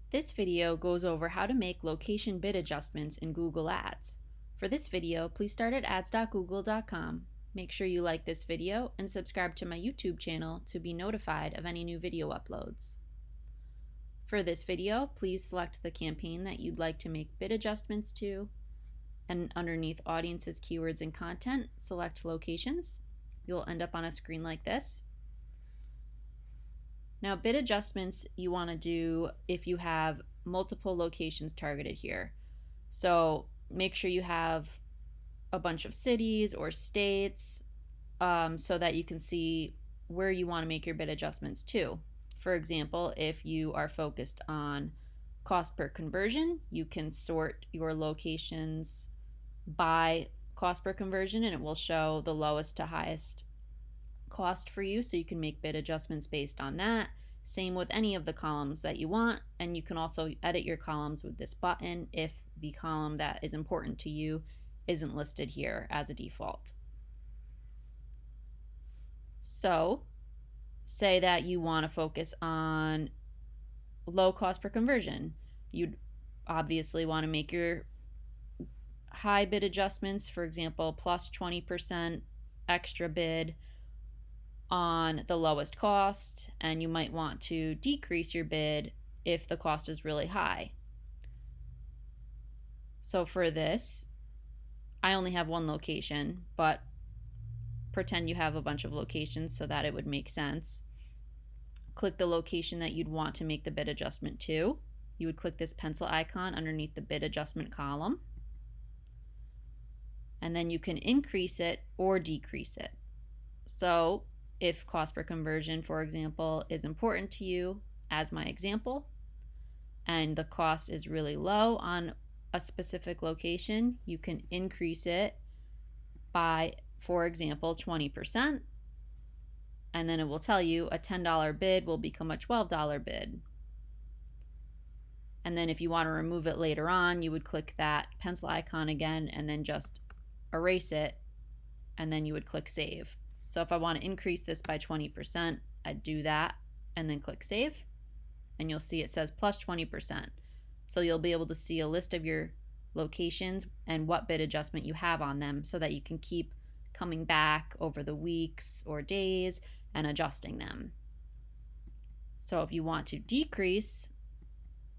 This video goes over how to make location bid adjustments in Google Ads. For this video, please start at ads.google.com. Make sure you like this video and subscribe to my YouTube channel to be notified of any new video uploads. For this video, please select the campaign that you'd like to make bid adjustments to, and underneath Audiences, Keywords, and Content, select Locations. You'll end up on a screen like this. Now, bid adjustments you want to do if you have multiple locations targeted here. So make sure you have a bunch of cities or states so that you can see where you want to make your bid adjustments to. For example, if you are focused on cost per conversion, you can sort your locations by cost per conversion and it will show the lowest to highest cost for you, so you can make bid adjustments based on that. Same with any of the columns that you want, and you can also edit your columns with this button if the column that is important to you isn't listed here as a default. So say that you want to focus on low cost per conversion. You'd obviously want to make your high bid adjustments, for example, plus 20% extra bid on the lowest cost, and you might want to decrease your bid if the cost is really high. So for this, I only have one location, but pretend you have a bunch of locations so that it would make sense. Click the location that you'd want to make the bid adjustment to. You would click this pencil icon underneath the bid adjustment column, and then you can increase it or decrease it. So if cost per conversion, for example, is important to you, as my example, and the cost is really low on a specific location, you can increase it by, for example, 20%, and then it will tell you a $10 bid will become a $12 bid. And then if you want to remove it later on, you would click that pencil icon again and then just erase it, and then you would click Save. So if I want to increase this by 20%, I'd do that and then click Save, and you'll see it says plus 20%. So you'll be able to see a list of your locations and what bid adjustment you have on them so that you can keep coming back over the weeks or days and adjusting them. So if you want to decrease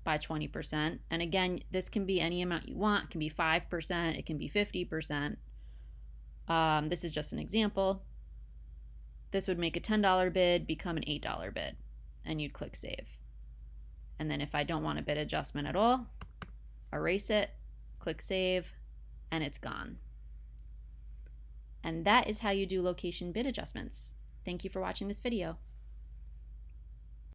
by 20%, and again, this can be any amount you want, it can be 5%, it can be 50%. This is just an example. This would make a $10 bid become an $8 bid, and you'd click Save. And then if I don't want a bid adjustment at all, erase it, click Save, and it's gone. And that is how you do location bid adjustments. Thank you for watching this video.